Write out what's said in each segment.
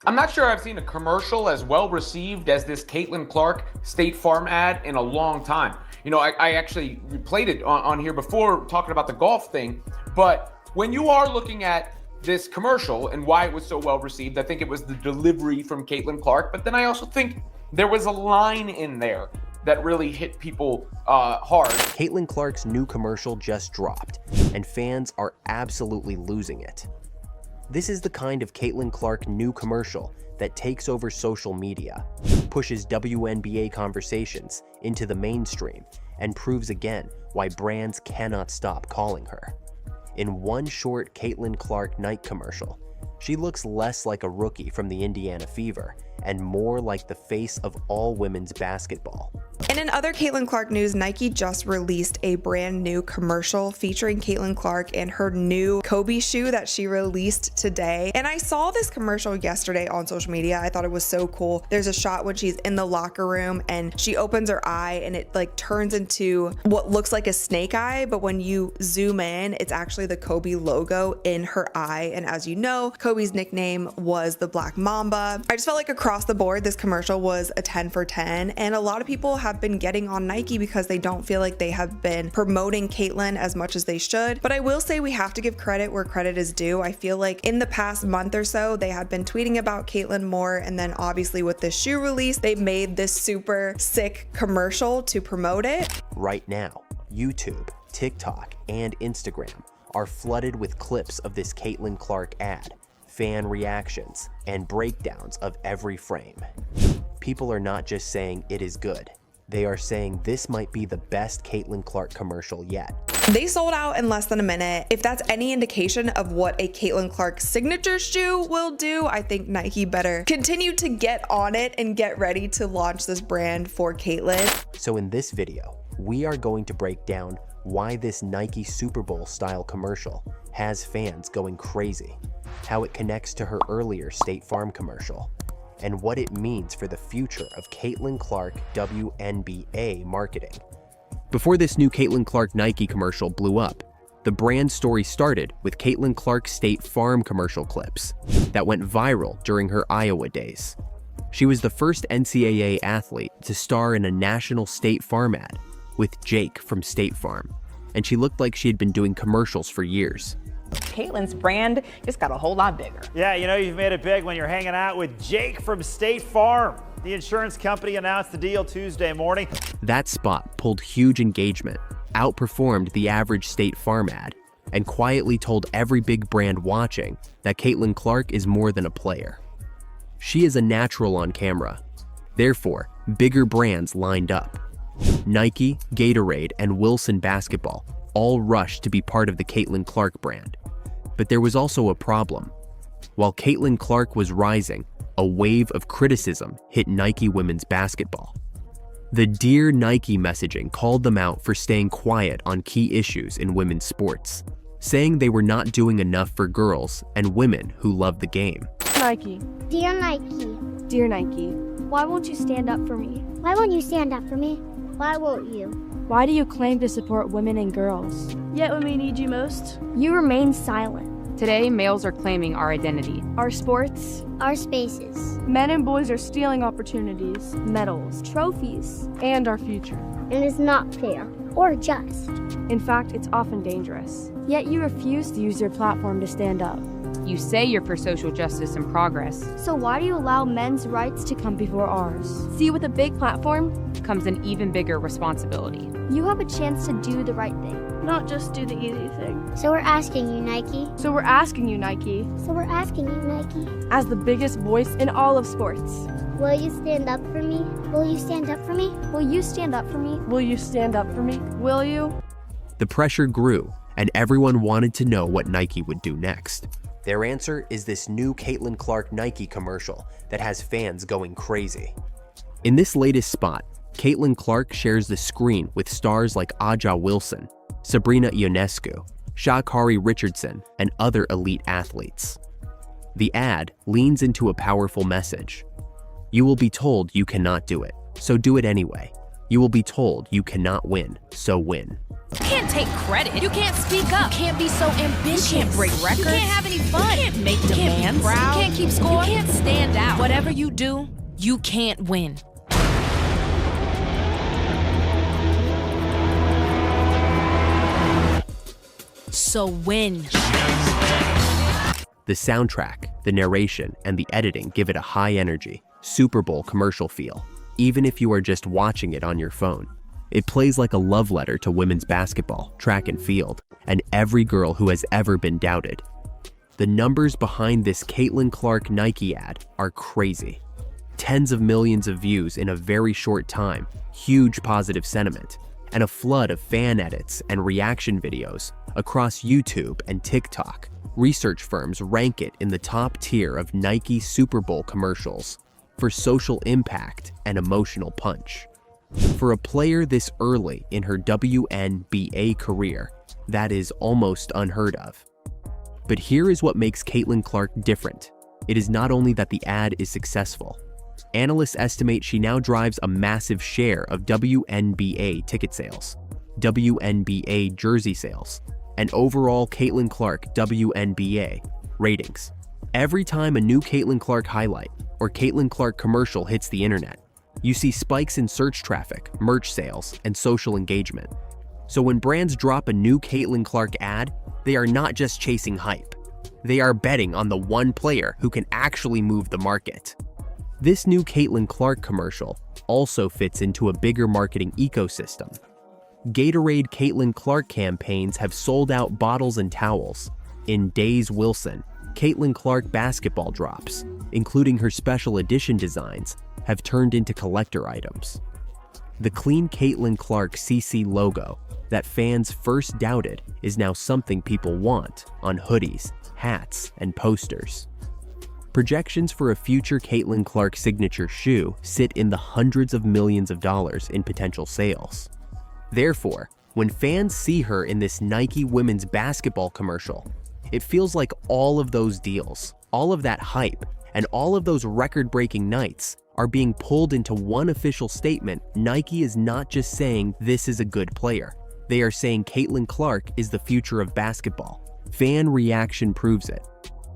I'm not sure I've seen a commercial as well received as this Caitlin Clark State Farm ad in a long time. I actually played it on here before talking about the golf thing, but when you are looking at this commercial and why it was so well received, I think it was the delivery from Caitlin Clark, but then I also think there was a line in there that really hit people hard. Caitlin Clark's new commercial just dropped, and fans are absolutely losing it. This is the kind of Caitlin Clark new commercial that takes over social media, pushes WNBA conversations into the mainstream, and proves again why brands cannot stop calling her. In one short Caitlin Clark night commercial, she looks less like a rookie from the Indiana Fever and more like the face of all women's basketball. And in other Caitlin Clark news, Nike just released a brand new commercial featuring Caitlin Clark and her new Kobe shoe that she released today. And I saw this commercial yesterday on social media. I thought it was so cool. There's a shot when she's in the locker room and she opens her eye and it like turns into what looks like a snake eye, but when you zoom in, it's actually the Kobe logo in her eye. And as you know, Kobe's nickname was the Black Mamba. I just felt like across the board, this commercial was a 10 for 10. And a lot of people have been getting on Nike because they don't feel like they have been promoting Caitlin as much as they should. But I will say we have to give credit where credit is due. I feel like in the past month or so, they had been tweeting about Caitlin more. And then obviously with this shoe release, they made this super sick commercial to promote it. Right now, YouTube, TikTok, and Instagram are flooded with clips of this Caitlin Clark ad, fan reactions, and breakdowns of every frame. People are not just saying it is good. They are saying this might be the best Caitlin Clark commercial yet. They sold out in less than a minute. If that's any indication of what a Caitlin Clark signature shoe will do, I think Nike better continue to get on it and get ready to launch this brand for Caitlin. So in this video, we are going to break down why this Nike Super Bowl style commercial has fans going crazy, how it connects to her earlier State Farm commercial, and what it means for the future of Caitlin Clark WNBA marketing. Before this new Caitlin Clark Nike commercial blew up, the brand story started with Caitlin Clark's State Farm commercial clips that went viral during her Iowa days. She was the first NCAA athlete to star in a national State Farm ad with Jake from State Farm, and she looked like she had been doing commercials for years. Caitlin's brand just got a whole lot bigger. Yeah, you've made it big when you're hanging out with Jake from State Farm. The insurance company announced the deal Tuesday morning. That spot pulled huge engagement, outperformed the average State Farm ad, and quietly told every big brand watching that Caitlin Clark is more than a player. She is a natural on camera. Therefore, bigger brands lined up. Nike, Gatorade, and Wilson Basketball all rushed to be part of the Caitlin Clark brand. But there was also a problem. While Caitlin Clark was rising, a wave of criticism hit Nike women's basketball. The Dear Nike messaging called them out for staying quiet on key issues in women's sports, saying they were not doing enough for girls and women who love the game. Nike. Dear Nike. Dear Nike. Why won't you stand up for me? Why won't you stand up for me? Why won't you? Why do you claim to support women and girls? Yet when we need you most, You remain silent. Today, males are claiming our identity. our sports, Our spaces. men and boys are stealing opportunities, medals, trophies, and our future. And it's not fair or just. In fact, it's often dangerous. Yet you refuse to use your platform to stand up. You say you're for social justice and progress. So why do you allow men's rights to come before ours? See, with a big platform, Comes an even bigger responsibility. you have a chance to do the right thing, not just do the easy thing. So we're asking you, Nike. So we're asking you, Nike, So we're asking you, Nike. as the biggest voice in all of sports, Will you stand up for me? Will you stand up for me? will you stand up for me? Will you stand up for me? Will you? The pressure grew, and everyone wanted to know what Nike would do next. Their answer is this new Caitlin Clark Nike commercial that has fans going crazy. In this latest spot, Caitlin Clark shares the screen with stars like Aja Wilson, Sabrina Ionescu, Sha'Carri Richardson, and other elite athletes. The ad leans into a powerful message. You will be told you cannot do it, so do it anyway. You will be told you cannot win, so win. You can't take credit. You can't speak up. You can't be so ambitious. You can't break records. You can't have any fun. You can't make demands. You can't keep score. You can't stand Whatever you do, you can't win. So win. The soundtrack, the narration, and the editing give it a high energy, Super Bowl commercial feel, even if you are just watching it on your phone. It plays like a love letter to women's basketball, track and field, and every girl who has ever been doubted. The numbers behind this Caitlin Clark Nike ad are crazy. Tens of millions of views in a very short time, huge positive sentiment, and a flood of fan edits and reaction videos across YouTube and TikTok. Research firms rank it in the top tier of Nike Super Bowl commercials for social impact and emotional punch. For a player this early in her WNBA career, that is almost unheard of. But here is what makes Caitlin Clark different. It is not only that the ad is successful. Analysts estimate she now drives a massive share of WNBA ticket sales, WNBA jersey sales, and overall Caitlin Clark WNBA ratings. Every time a new Caitlin Clark highlight or Caitlin Clark commercial hits the internet, you see spikes in search traffic, merch sales, and social engagement. So when brands drop a new Caitlin Clark ad, they are not just chasing hype. They are betting on the one player who can actually move the market. This new Caitlin Clark commercial also fits into a bigger marketing ecosystem. Gatorade Caitlin Clark campaigns have sold out bottles and towels. In Days Wilson, Caitlin Clark basketball drops, including her special edition designs, have turned into collector items. The clean Caitlin Clark CC logo that fans first doubted is now something people want on hoodies, hats, and posters. Projections for a future Caitlin Clark signature shoe sit in the hundreds of millions of dollars in potential sales. Therefore, when fans see her in this Nike women's basketball commercial, it feels like all of those deals, all of that hype, and all of those record-breaking nights are being pulled into one official statement. Nike is not just saying this is a good player. They are saying Caitlin Clark is the future of basketball. Fan reaction proves it.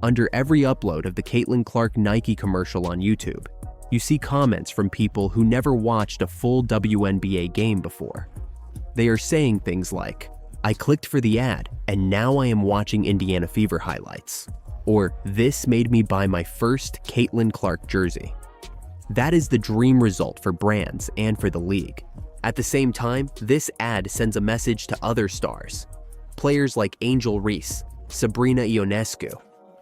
Under every upload of the Caitlin Clark Nike commercial on YouTube, you see comments from people who never watched a full WNBA game before. They are saying things like, "I clicked for the ad, and now I am watching Indiana Fever highlights." Or, "This made me buy my first Caitlin Clark jersey." That is the dream result for brands and for the league. At the same time, this ad sends a message to other stars. Players like Angel Reese, Sabrina Ionescu,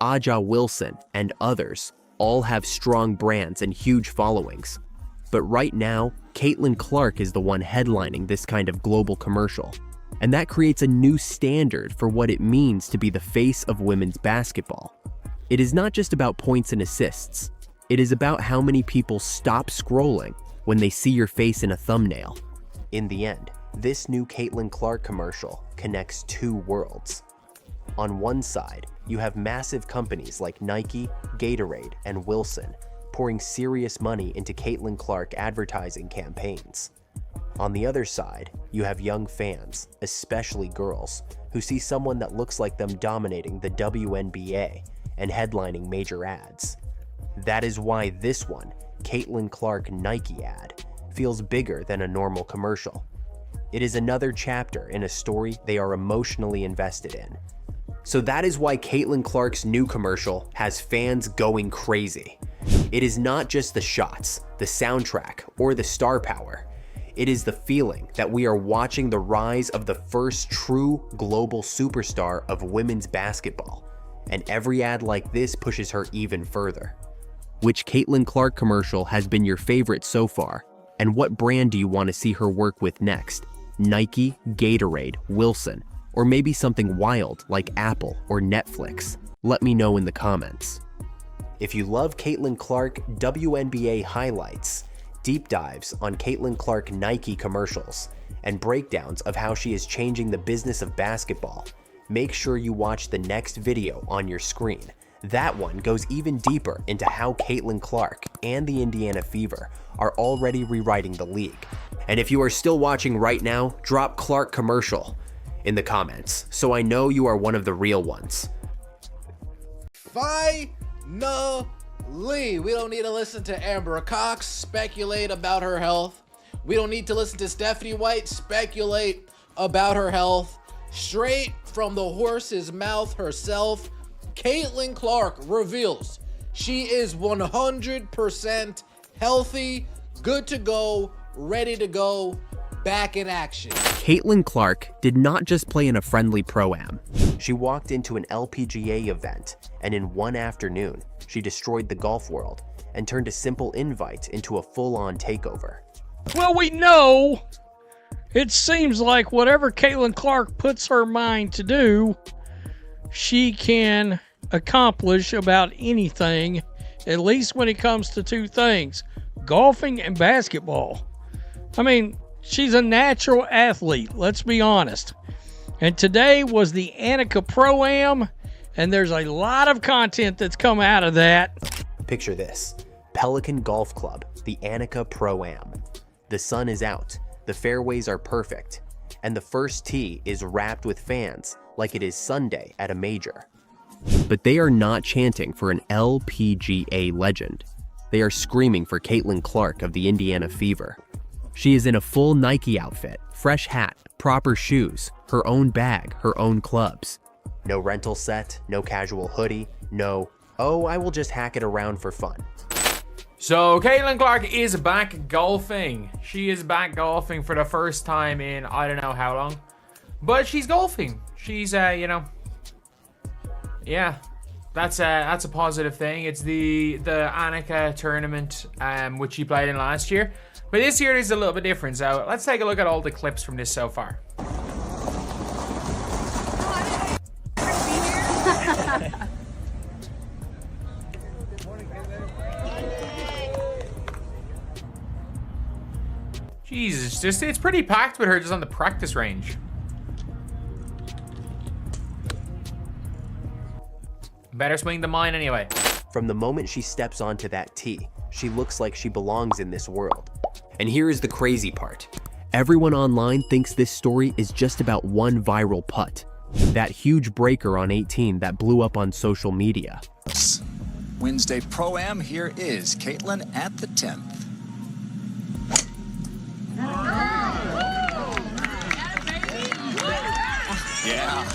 Aja Wilson, and others all have strong brands and huge followings. But right now, Caitlin Clark is the one headlining this kind of global commercial. And that creates a new standard for what it means to be the face of women's basketball. It is not just about points and assists. It is about how many people stop scrolling when they see your face in a thumbnail. In the end, this new Caitlin Clark commercial connects two worlds. On one side, you have massive companies like Nike, Gatorade, and Wilson pouring serious money into Caitlin Clark advertising campaigns. On the other side, you have young fans, especially girls, who see someone that looks like them dominating the WNBA and headlining major ads. That is why this one, Caitlin Clark Nike ad, feels bigger than a normal commercial. It is another chapter in a story they are emotionally invested in. So that is why Caitlin Clark's new commercial has fans going crazy. It is not just the shots, the soundtrack, or the star power. It is the feeling that we are watching the rise of the first true global superstar of women's basketball. And every ad like this pushes her even further. Which Caitlin Clark commercial has been your favorite so far? And what brand do you want to see her work with next? Nike, Gatorade, Wilson, or maybe something wild like Apple or Netflix? Let me know in the comments. If you love Caitlin Clark WNBA highlights, deep dives on Caitlin Clark Nike commercials, and breakdowns of how she is changing the business of basketball, make sure you watch the next video on your screen. That one goes even deeper into how Caitlin Clark and the Indiana Fever are already rewriting the league. And if you are still watching right now, drop Clark commercial in the comments so I know you are one of the real ones. Finally, Lee, we don't need to listen to Amber Cox speculate about her health. We don't need to listen to Stephanie White speculate about her health. Straight from the horse's mouth herself, Caitlin Clark reveals she is 100% healthy, good to go, ready to go, back in action. Caitlin Clark did not just play in a friendly pro-am. She walked into an LPGA event, and in one afternoon, she destroyed the golf world and turned a simple invite into a full-on takeover. Well, we know it seems like whatever Caitlin Clark puts her mind to do, she can accomplish about anything, at least when it comes to two things, golfing and basketball. I mean, she's a natural athlete, let's be honest. And today was the Annika Pro-Am, and there's a lot of content that's come out of that. Picture this, Pelican Golf Club, the Annika Pro-Am. The sun is out, the fairways are perfect, and the first tee is wrapped with fans like it is Sunday at a major. But they are not chanting for an LPGA legend. They are screaming for Caitlin Clark of the Indiana Fever. She is in a full Nike outfit, fresh hat, proper shoes, her own bag, her own clubs. No rental set, no casual hoodie, no, oh, I will just hack it around for fun. So Caitlin Clark is back golfing. She is back golfing for the first time in I don't know how long. But she's golfing. She's yeah, that's a positive thing. It's the Annika tournament which she played in last year. But this year is a little bit different. So let's take a look at all the clips from this so far. Jesus, it's pretty packed with her just on the practice range. Better swing than mine anyway. From the moment she steps onto that tee, she looks like she belongs in this world. And here is the crazy part. Everyone online thinks this story is just about one viral putt. That huge breaker on 18 that blew up on social media. Wednesday Pro-Am, here is Caitlin at the 10th. Yeah.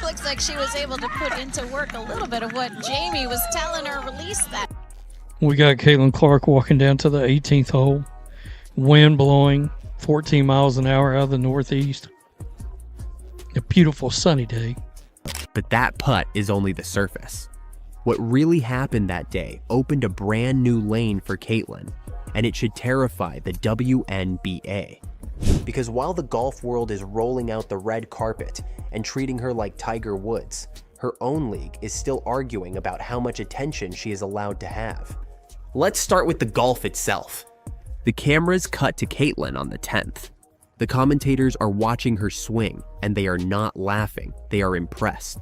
Looks like she was able to put into work a little bit of what Jamie was telling her release that. We got Caitlin Clark walking down to the 18th hole. Wind blowing 14 miles an hour out of the northeast. A beautiful sunny day. But that putt is only the surface. What really happened that day opened a brand new lane for Caitlin, and it should terrify the WNBA. Because while the golf world is rolling out the red carpet and treating her like Tiger Woods, her own league is still arguing about how much attention she is allowed to have. Let's start with the golf itself. The cameras cut to Caitlin on the 10th. The commentators are watching her swing, and they are not laughing, they are impressed.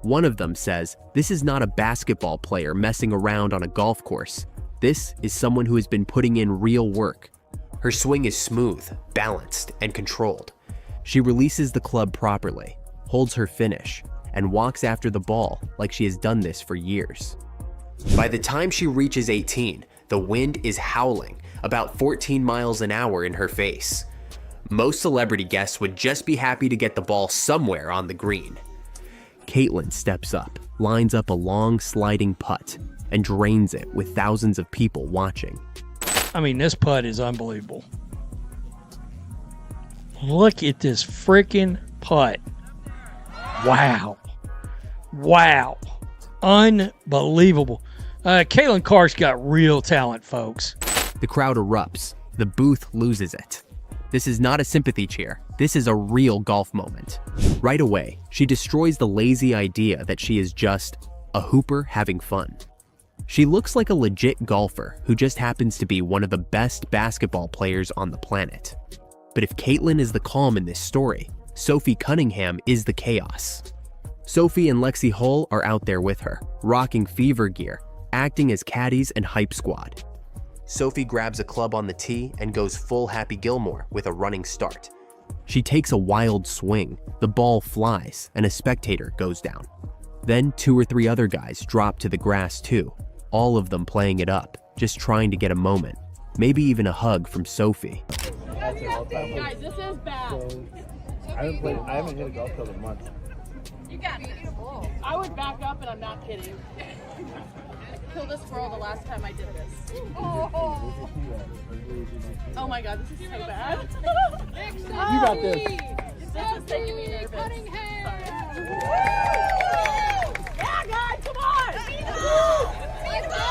One of them says, "This is not a basketball player messing around on a golf course. This is someone who has been putting in real work." Her swing is smooth, balanced, and controlled. She releases the club properly, holds her finish, and walks after the ball like she has done this for years. By the time she reaches 18, the wind is howling, about 14 miles an hour in her face. Most celebrity guests would just be happy to get the ball somewhere on the green. Caitlin steps up, lines up a long sliding putt, and drains it with thousands of people watching. I mean, this putt is unbelievable. Look at this freaking putt. Wow. Wow. Unbelievable. Caitlin Clark's got real talent, folks. The crowd erupts. The booth loses it. This is not a sympathy cheer. This is a real golf moment. Right away, she destroys the lazy idea that she is just a hooper having fun. She looks like a legit golfer who just happens to be one of the best basketball players on the planet. But if Caitlin is the calm in this story, Sophie Cunningham is the chaos. Sophie and Lexi Hull are out there with her, rocking fever gear, acting as caddies and hype squad. Sophie grabs a club on the tee and goes full Happy Gilmore with a running start. She takes a wild swing, the ball flies, and a spectator goes down. Then 2 or 3 other guys drop to the grass too. all of them playing it up, just trying to get a moment, maybe even a hug from Sophie. Guys, this is bad. I haven't hit a golf club in months. You got me. I would back up, and I'm not kidding. I killed this squirrel the last time I did this. Oh my god, this is so bad. You got this. This is taking me nervous. Sorry. Yeah, guys, come on! Let's go!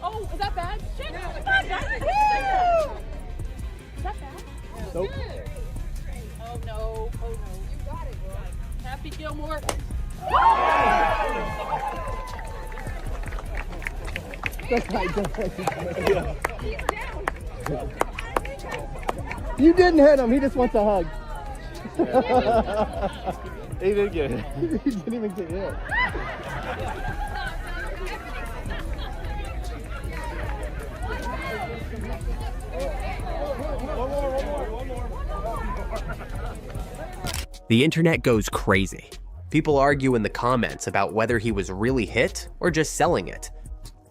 Oh, is that bad? Shit, come on, guys. Is that bad? Nope. Oh no, oh no. You got it, bro. Happy Gilmore. You didn't hit him, he just wants a hug. He did get hit. He didn't even get hit. The internet goes crazy. People argue in the comments about whether he was really hit or just selling it.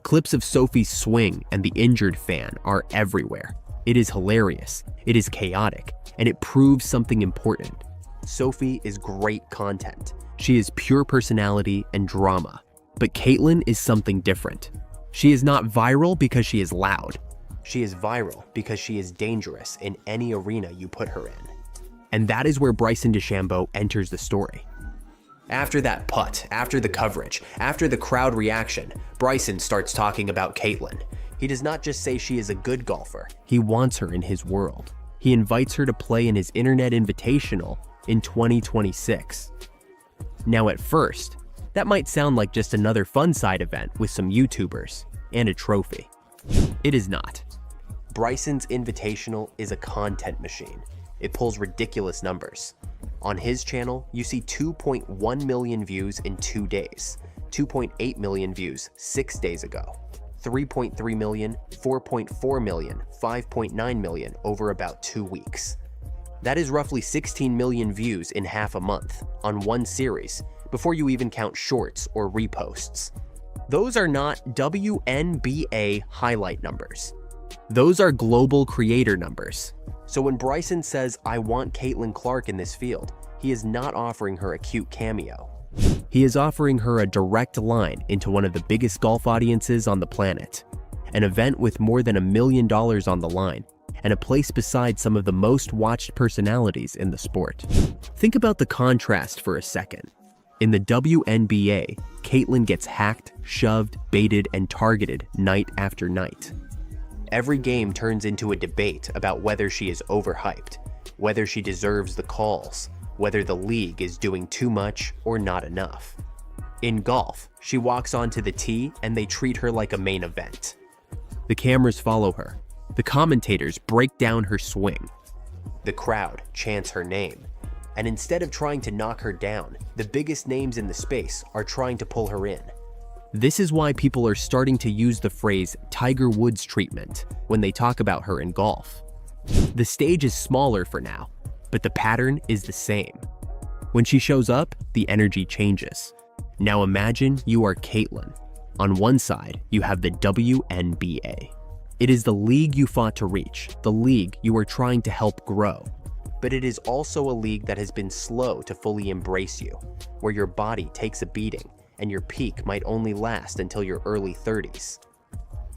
Clips of Sophie's swing and the injured fan are everywhere. It is hilarious, it is chaotic, and it proves something important. Sophie is great content. She is pure personality and drama. But Caitlyn is something different. She is not viral because she is loud. She is viral because she is dangerous in any arena you put her in. And that is where Bryson DeChambeau enters the story. After that putt, after the coverage, after the crowd reaction, Bryson starts talking about Caitlyn. He does not just say she is a good golfer, he wants her in his world. He invites her to play in his internet invitational in 2026. Now at first, that might sound like just another fun side event with some YouTubers and a trophy. It is not. Bryson's invitational is a content machine. It pulls ridiculous numbers. On his channel, you see 2.1 million views in 2 days, 2.8 million views 6 days ago, 3.3 million, 4.4 million, 5.9 million over about 2 weeks. That is roughly 16 million views in half a month on one series, before you even count shorts or reposts. Those are not WNBA highlight numbers. Those are global creator numbers. So when Bryson says, "I want Caitlyn Clark in this field," he is not offering her a cute cameo. He is offering her a direct line into one of the biggest golf audiences on the planet, an event with more than $1 million on the line, and a place beside some of the most watched personalities in the sport. Think about the contrast for a second. In the WNBA, Caitlyn gets hacked, shoved, baited, and targeted night after night. Every game turns into a debate about whether she is overhyped, whether she deserves the calls, whether the league is doing too much or not enough. In golf, she walks onto the tee and they treat her like a main event. The cameras follow her. The commentators break down her swing. The crowd chants her name. And instead of trying to knock her down, the biggest names in the space are trying to pull her in. This is why people are starting to use the phrase Tiger Woods treatment when they talk about her in golf. The stage is smaller for now, but the pattern is the same. When she shows up, the energy changes. Now imagine you are Caitlyn. On one side, you have the WNBA. It is the league you fought to reach, the league you are trying to help grow. But it is also a league that has been slow to fully embrace you, where your body takes a beating and your peak might only last until your early 30s.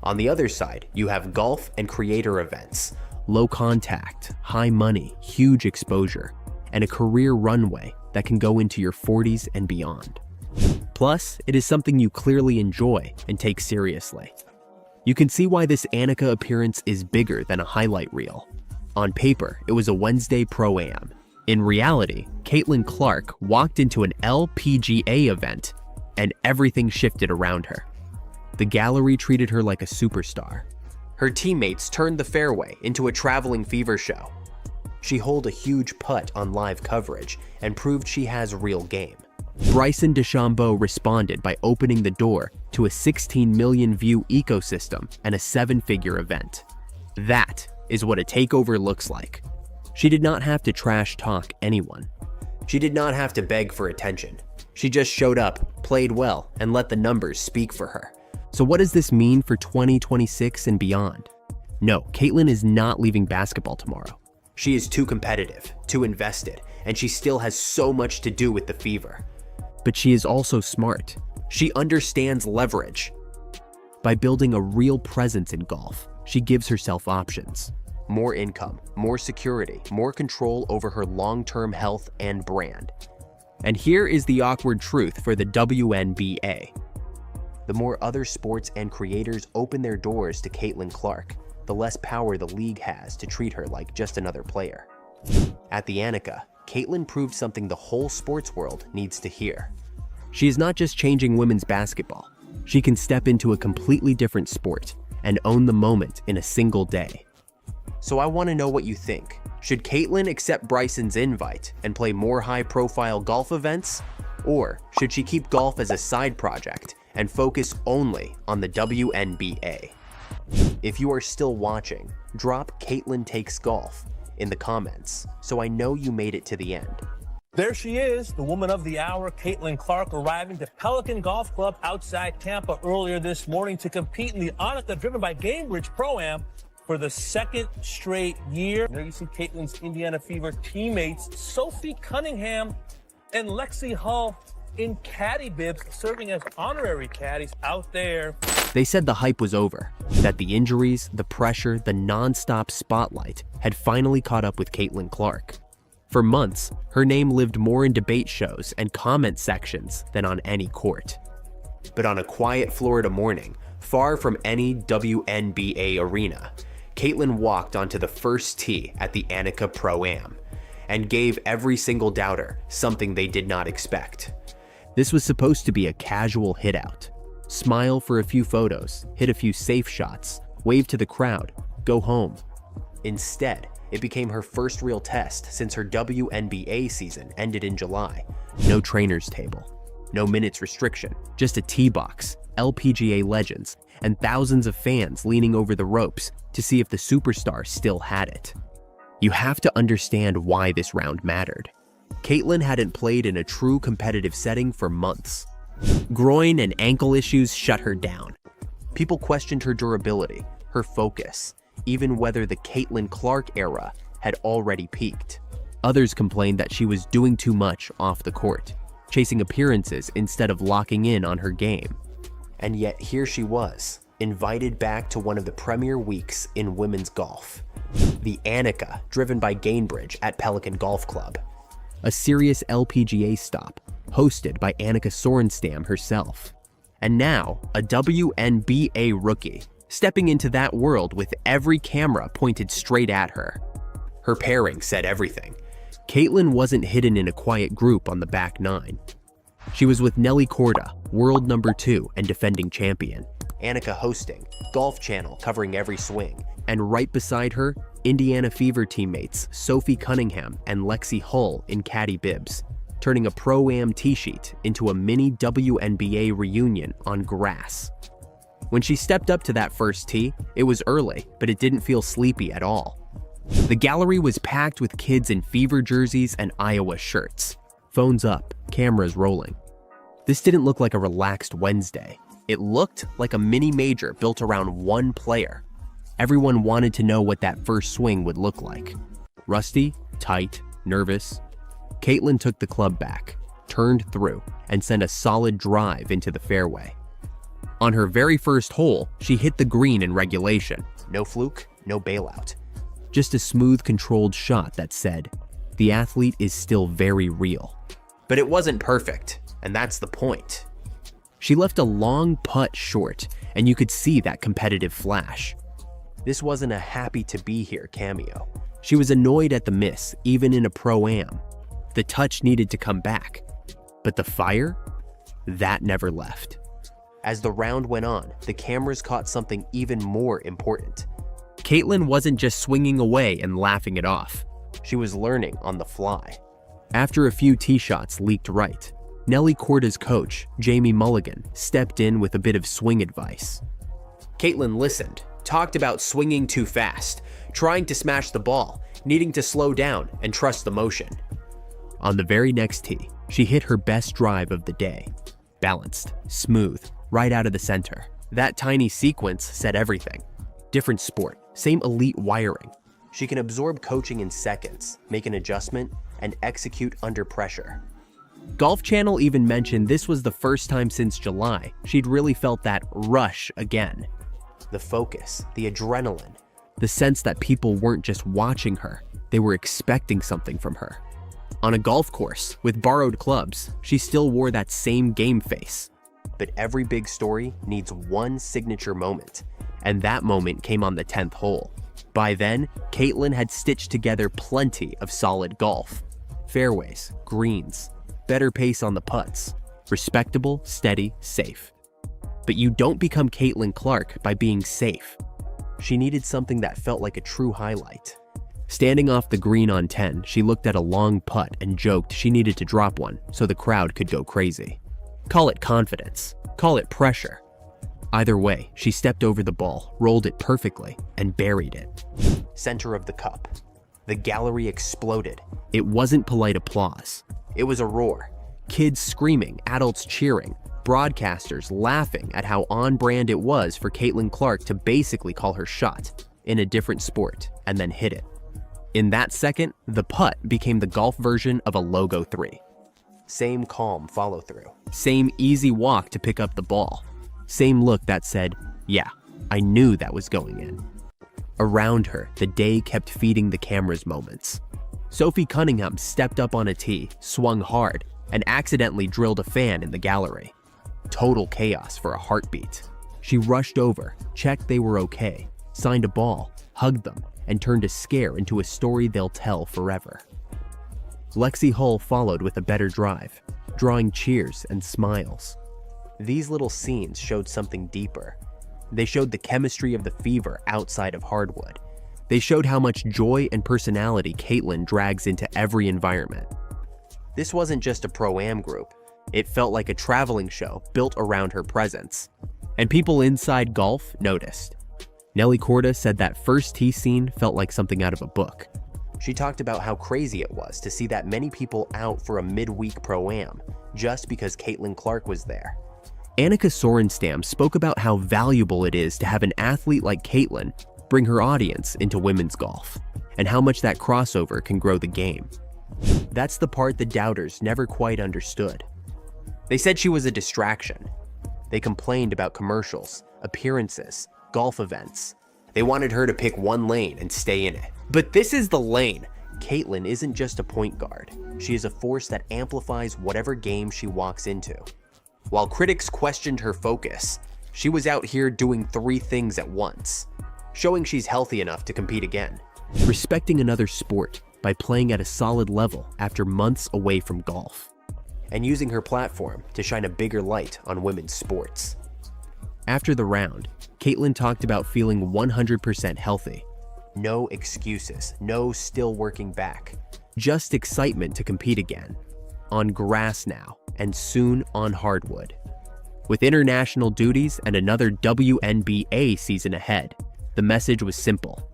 On the other side, you have golf and creator events, low contact, high money, huge exposure, and a career runway that can go into your 40s and beyond. Plus, it is something you clearly enjoy and take seriously. You can see why this Annika appearance is bigger than a highlight reel. On paper, it was a Wednesday Pro-Am. In reality, Caitlyn Clark walked into an LPGA event and everything shifted around her. The gallery treated her like a superstar. Her teammates turned the fairway into a traveling fever show. She holed a huge putt on live coverage and proved she has real game. Bryson DeChambeau responded by opening the door to a 16 million view ecosystem and a 7-figure event. That is what a takeover looks like. She did not have to trash talk anyone. She did not have to beg for attention. She just showed up, played well, and let the numbers speak for her. So what does this mean for 2026 and beyond? No, Caitlin is not leaving basketball tomorrow. She is too competitive, too invested, and she still has so much to do with the fever. But she is also smart. She understands leverage. By building a real presence in golf, she gives herself options. More income, more security, more control over her long-term health and brand. And here is the awkward truth for the WNBA. The more other sports and creators open their doors to Caitlin Clark, the less power the league has to treat her like just another player. At the Annika, Caitlin proved something the whole sports world needs to hear. She is not just changing women's basketball. She can step into a completely different sport and own the moment in a single day. So I want to know what you think. Should Caitlin accept Bryson's invite and play more high-profile golf events? Or should she keep golf as a side project and focus only on the WNBA? If you are still watching, drop Caitlin Takes Golf in the comments so I know you made it to the end. There she is, the woman of the hour, Caitlin Clark, arriving to Pelican Golf Club outside Tampa earlier this morning to compete in the Annika driven by Gamebridge Pro-Am for the second straight year. There you see Caitlin's Indiana Fever teammates, Sophie Cunningham and Lexi Hull in caddy bibs, serving as honorary caddies out there. They said the hype was over, that the injuries, the pressure, the non-stop spotlight had finally caught up with Caitlin Clark. For months, her name lived more in debate shows and comment sections than on any court. But on a quiet Florida morning, far from any WNBA arena, Caitlin walked onto the first tee at the Annika Pro-Am and gave every single doubter something they did not expect. This was supposed to be a casual hit-out. Smile for a few photos, hit a few safe shots, wave to the crowd, go home. Instead, it became her first real test since her WNBA season ended in July. No trainer's table, no minutes restriction, just a tee box, LPGA legends, and thousands of fans leaning over the ropes to see if the superstar still had it. You have to understand why this round mattered. Caitlin hadn't played in a true competitive setting for months. Groin and ankle issues shut her down. People questioned her durability, her focus, even whether the Caitlin Clark era had already peaked. Others complained that she was doing too much off the court, chasing appearances instead of locking in on her game. And yet here she was, invited back to one of the premier weeks in women's golf. The Annika, driven by Gamebridge at Pelican Golf Club. A serious LPGA stop, hosted by Annika Sorenstam herself. And now, a WNBA rookie, stepping into that world with every camera pointed straight at her. Her pairing said everything. Caitlin wasn't hidden in a quiet group on the back nine. She was with Nelly Korda, world number 2 and defending champion. Annika hosting, Golf Channel covering every swing. And right beside her, Indiana Fever teammates Sophie Cunningham and Lexi Hull in caddy bibs, turning a Pro-Am tee sheet into a mini WNBA reunion on grass. When she stepped up to that first tee, it was early, but it didn't feel sleepy at all. The gallery was packed with kids in Fever jerseys and Iowa shirts. Phones up, cameras rolling. This didn't look like a relaxed Wednesday. It looked like a mini major built around one player. Everyone wanted to know what that first swing would look like. Rusty, tight, nervous. Caitlin took the club back, turned through, and sent a solid drive into the fairway. On her very first hole, she hit the green in regulation. No fluke, no bailout. Just a smooth, controlled shot that said, the athlete is still very real. But it wasn't perfect, and that's the point. She left a long putt short, and you could see that competitive flash. This wasn't a happy to be here cameo. She was annoyed at the miss, even in a Pro-Am. The touch needed to come back. But the fire? That never left. As the round went on, the cameras caught something even more important. Caitlin wasn't just swinging away and laughing it off. She was learning on the fly. After a few tee shots leaked right, Nelly Korda's coach, Jamie Mulligan, stepped in with a bit of swing advice. Caitlin listened, talked about swinging too fast, trying to smash the ball, needing to slow down and trust the motion. On the very next tee, she hit her best drive of the day. Balanced, smooth, right out of the center. That tiny sequence said everything. Different sport, same elite wiring. She can absorb coaching in seconds, make an adjustment, and execute under pressure. Golf Channel even mentioned this was the first time since July she'd really felt that rush again. The focus, the adrenaline, the sense that people weren't just watching her, they were expecting something from her. On a golf course, with borrowed clubs, she still wore that same game face. But every big story needs one signature moment, and that moment came on the 10th hole. By then, Caitlin had stitched together plenty of solid golf. Fairways, greens, better pace on the putts, respectable, steady, safe. But you don't become Caitlin Clark by being safe. She needed something that felt like a true highlight. Standing off the green on 10, she looked at a long putt and joked she needed to drop one so the crowd could go crazy. Call it confidence, call it pressure. Either way, she stepped over the ball, rolled it perfectly, and buried it. Center of the cup. The gallery exploded. It wasn't polite applause. It was a roar. Kids screaming, adults cheering, broadcasters laughing at how on-brand it was for Caitlin Clark to basically call her shot in a different sport and then hit it. In that second, the putt became the golf version of a logo 3. Same calm follow-through. Same easy walk to pick up the ball. Same look that said, yeah, I knew that was going in. Around her, the day kept feeding the camera's moments. Sophie Cunningham stepped up on a tee, swung hard, and accidentally drilled a fan in the gallery. Total chaos for a heartbeat. She rushed over, checked they were okay, signed a ball, hugged them, and turned a scare into a story they'll tell forever. Lexi Hull followed with a better drive, drawing cheers and smiles. These little scenes showed something deeper. They showed the chemistry of the fever outside of hardwood. They showed how much joy and personality Caitlin drags into every environment. This wasn't just a pro-am group. It felt like a traveling show built around her presence. And people inside golf noticed. Nelly Corda said that first tee scene felt like something out of a book. She talked about how crazy it was to see that many people out for a midweek pro-am just because Caitlin Clark was there. Annika Sorenstam spoke about how valuable it is to have an athlete like Caitlin bring her audience into women's golf, and how much that crossover can grow the game. That's the part the doubters never quite understood. They said she was a distraction. They complained about commercials, appearances, golf events. They wanted her to pick one lane and stay in it. But this is the lane. Caitlin isn't just a point guard. She is a force that amplifies whatever game she walks into. While critics questioned her focus, she was out here doing 3 things at once. Showing she's healthy enough to compete again. Respecting another sport by playing at a solid level after months away from golf. And using her platform to shine a bigger light on women's sports. After the round, Caitlin talked about feeling 100% healthy. No excuses, no still working back. Just excitement to compete again. On grass now, and soon on hardwood. With international duties and another WNBA season ahead, the message was simple.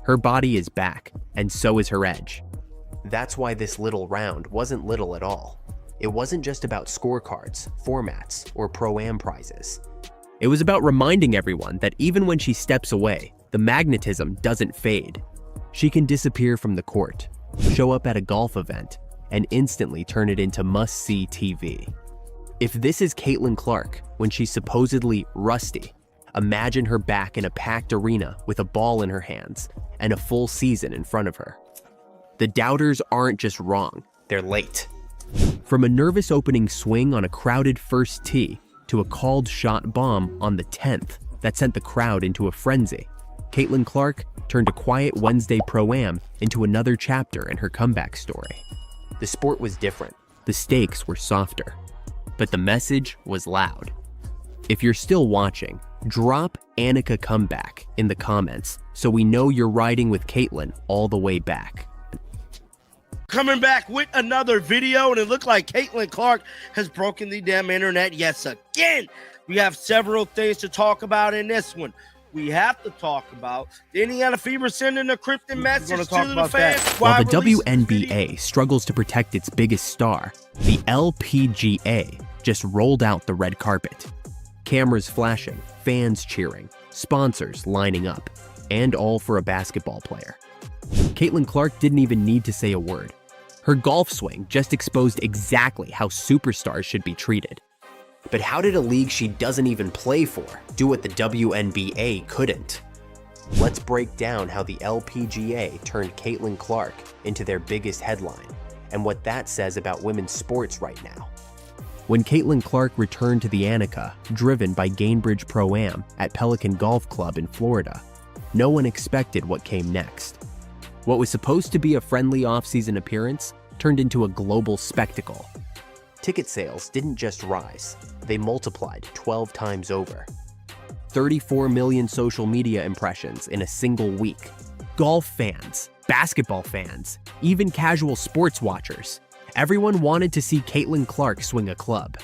Her body is back, and so is her edge. That's why this little round wasn't little at all. It wasn't just about scorecards, formats, or pro-am prizes. It was about reminding everyone that even when she steps away, the magnetism doesn't fade. She can disappear from the court, show up at a golf event, and instantly turn it into must-see TV. If this is Caitlin Clark when she's supposedly rusty, imagine her back in a packed arena with a ball in her hands and a full season in front of her. The doubters aren't just wrong, they're late. From a nervous opening swing on a crowded first tee to a called shot bomb on the 10th that sent the crowd into a frenzy, Caitlin Clark turned a quiet Wednesday pro-am into another chapter in her comeback story. The sport was different, the stakes were softer, but the message was loud. If you're still watching, drop Annika comeback in the comments so we know you're riding with Caitlin all the way back. Coming back with another video, and it looked like Caitlin Clark has broken the damn internet yes again. We have several things to talk about in this one. We have to talk about the Indiana Fever sending a cryptic message to the fans. While the WNBA struggles to protect its biggest star, the LPGA just rolled out the red carpet. Cameras flashing, fans cheering, sponsors lining up, and all for a basketball player. Caitlin Clark didn't even need to say a word. Her golf swing just exposed exactly how superstars should be treated. But how did a league she doesn't even play for do what the WNBA couldn't? Let's break down how the LPGA turned Caitlin Clark into their biggest headline, and what that says about women's sports right now. When Caitlin Clark returned to the Annika, driven by Gainbridge Pro-Am at Pelican Golf Club in Florida, no one expected what came next. What was supposed to be a friendly off-season appearance turned into a global spectacle. Ticket sales didn't just rise, they multiplied 12 times over. 34 million social media impressions in a single week. Golf fans, basketball fans, even casual sports watchers. Everyone wanted to see Caitlin Clark swing a club.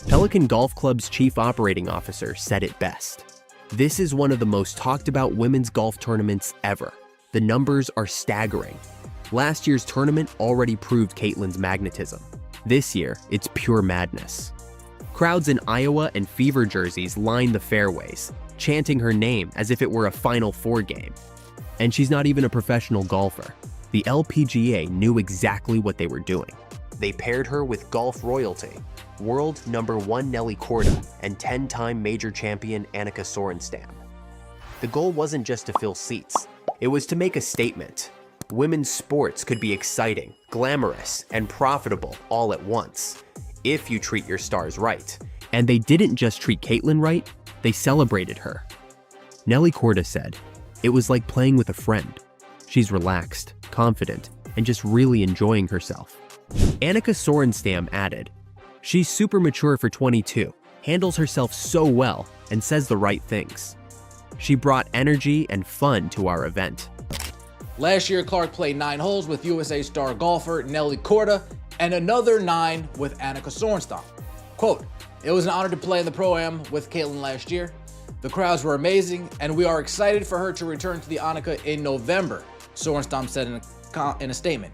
Pelican Golf Club's chief operating officer said it best. This is one of the most talked about women's golf tournaments ever. The numbers are staggering. Last year's tournament already proved Caitlin's magnetism. This year, it's pure madness. Crowds in Iowa and Fever jerseys line the fairways, chanting her name as if it were a Final Four game. And she's not even a professional golfer. The LPGA knew exactly what they were doing. They paired her with golf royalty, world #1 Nelly Korda and 10-time major champion Annika Sorenstam. The goal wasn't just to fill seats, it was to make a statement. Women's sports could be exciting, glamorous, and profitable all at once, if you treat your stars right. And they didn't just treat Caitlin right, they celebrated her. Nelly Korda said, "It was like playing with a friend. She's relaxed, confident, and just really enjoying herself." Annika Sorenstam added, "She's super mature for 22, handles herself so well, and says the right things. She brought energy and fun to our event." Last year, Clark played 9 holes with USA star golfer Nelly Korda and another 9 with Annika Sorenstam. Quote, "It was an honor to play in the Pro-Am with Caitlin last year. The crowds were amazing, and we are excited for her to return to the Annika in November," Sorenstam said in a statement.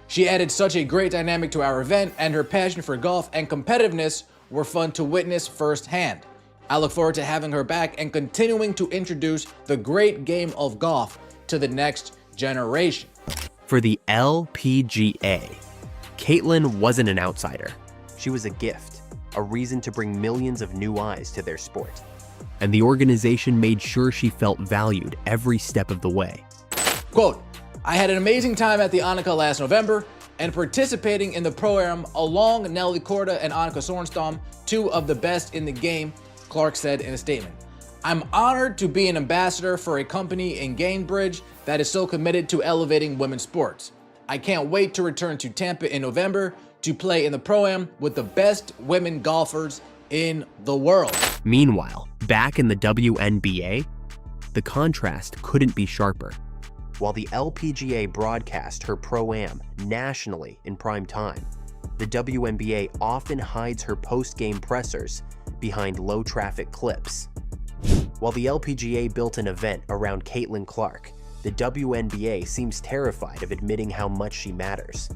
She added, "Such a great dynamic to our event, and her passion for golf and competitiveness were fun to witness firsthand. I look forward to having her back and continuing to introduce the great game of golf to the next generation." For the LPGA, Caitlin wasn't an outsider. She was a gift, a reason to bring millions of new eyes to their sport. And the organization made sure she felt valued every step of the way. Quote, "I had an amazing time at the Annika last November and participating in the Pro-Am along Nelly Korda and Annika Sorenstam, 2 of the best in the game," Clark said in a statement. "I'm honored to be an ambassador for a company in Gainbridge that is so committed to elevating women's sports. I can't wait to return to Tampa in November to play in the Pro-Am with the best women golfers in the world." Meanwhile, back in the WNBA, the contrast couldn't be sharper. While the LPGA broadcast her Pro-Am nationally in prime time, the WNBA often hides her post-game pressers behind low-traffic clips. While the LPGA built an event around Caitlin Clark, the WNBA seems terrified of admitting how much she matters.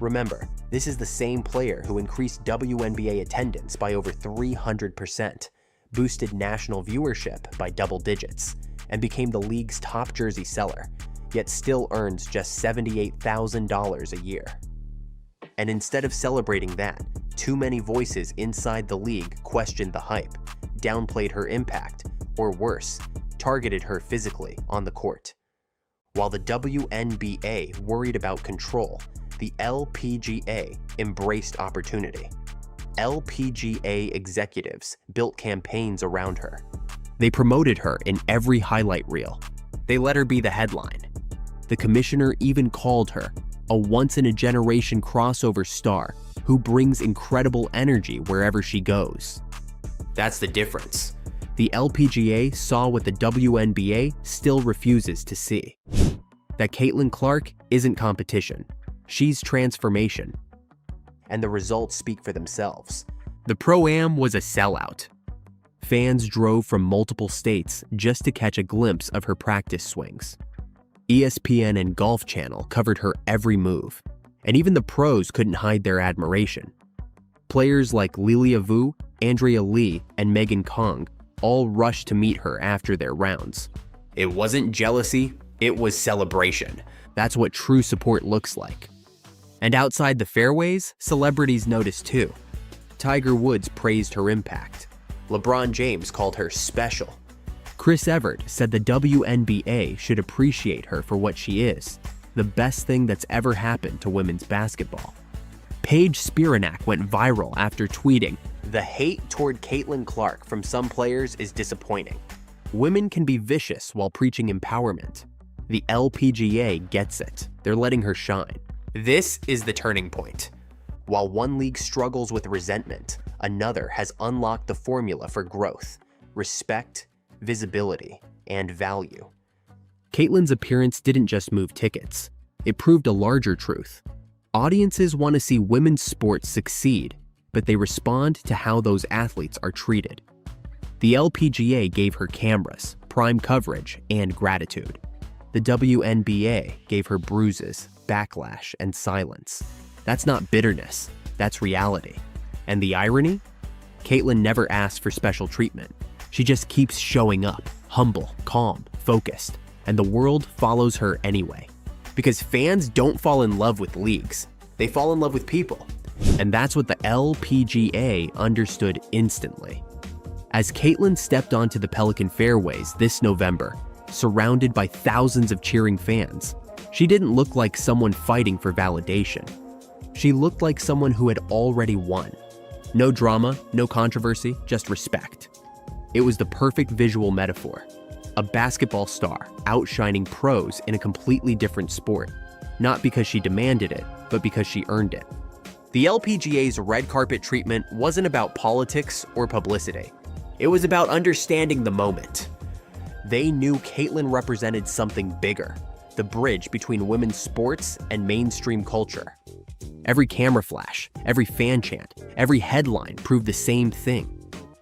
Remember, this is the same player who increased WNBA attendance by over 300%, boosted national viewership by double digits, and became the league's top jersey seller, yet still earns just $78,000 a year. And instead of celebrating that, too many voices inside the league questioned the hype, downplayed her impact, or worse, targeted her physically on the court. While the WNBA worried about control, the LPGA embraced opportunity. LPGA executives built campaigns around her. They promoted her in every highlight reel. They let her be the headline. The commissioner even called her a once-in-a-generation crossover star who brings incredible energy wherever she goes. That's the difference. The LPGA saw what the WNBA still refuses to see. That Caitlin Clark isn't competition. She's transformation. And the results speak for themselves. The Pro-Am was a sellout. Fans drove from multiple states just to catch a glimpse of her practice swings. ESPN and Golf Channel covered her every move, and even the pros couldn't hide their admiration. Players like Lilia Vu Andrea Lee, and Megan Kong all rushed to meet her after their rounds. It wasn't jealousy, it was celebration. That's what true support looks like. And outside the fairways, celebrities noticed too. Tiger Woods praised her impact. LeBron James called her special. Chris Evert said the WNBA should appreciate her for what she is, the best thing that's ever happened to women's basketball. Paige Spiranak went viral after tweeting, "The hate toward Caitlin Clark from some players is disappointing. Women can be vicious while preaching empowerment. The LPGA gets it. They're letting her shine." This is the turning point. While one league struggles with resentment, another has unlocked the formula for growth, respect, visibility, and value. Caitlin's appearance didn't just move tickets. It proved a larger truth. Audiences want to see women's sports succeed, but they respond to how those athletes are treated. The LPGA gave her cameras, prime coverage, and gratitude. The WNBA gave her bruises, backlash, and silence. That's not bitterness, that's reality. And the irony? Caitlin never asked for special treatment. She just keeps showing up, humble, calm, focused, and the world follows her anyway. Because fans don't fall in love with leagues, they fall in love with people. And that's what the LPGA understood instantly. As Caitlin stepped onto the Pelican fairways this November, surrounded by thousands of cheering fans, she didn't look like someone fighting for validation. She looked like someone who had already won. No drama, no controversy, just respect. It was the perfect visual metaphor. A basketball star outshining pros in a completely different sport, not because she demanded it, but because she earned it. The LPGA's red carpet treatment wasn't about politics or publicity. It was about understanding the moment. They knew Caitlin represented something bigger, the bridge between women's sports and mainstream culture. Every camera flash, every fan chant, every headline proved the same thing.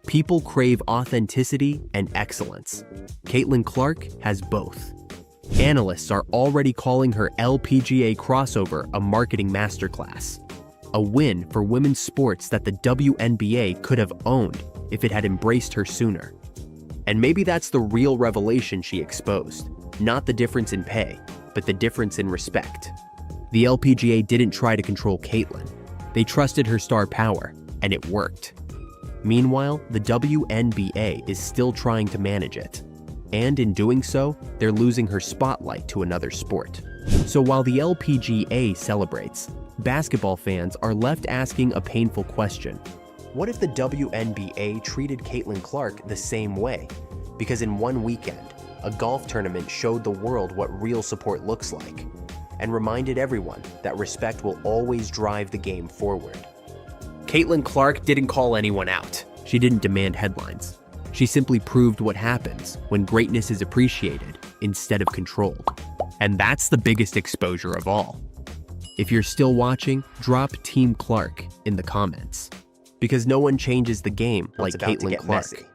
People crave authenticity and excellence. Caitlin Clark has both. Analysts are already calling her LPGA crossover a marketing masterclass. A win for women's sports that the WNBA could have owned if it had embraced her sooner. And maybe that's the real revelation she exposed. Not the difference in pay, but the difference in respect. The LPGA didn't try to control Caitlin. They trusted her star power, and it worked. Meanwhile, the WNBA is still trying to manage it. And in doing so, they're losing her spotlight to another sport. So while the LPGA celebrates, basketball fans are left asking a painful question. What if the WNBA treated Caitlin Clark the same way? Because in one weekend, a golf tournament showed the world what real support looks like, and reminded everyone that respect will always drive the game forward. Caitlin Clark didn't call anyone out. She didn't demand headlines. She simply proved what happens when greatness is appreciated instead of controlled. And that's the biggest exposure of all. If you're still watching, drop Team Clark in the comments. Because no one changes the game like Caitlin Clark.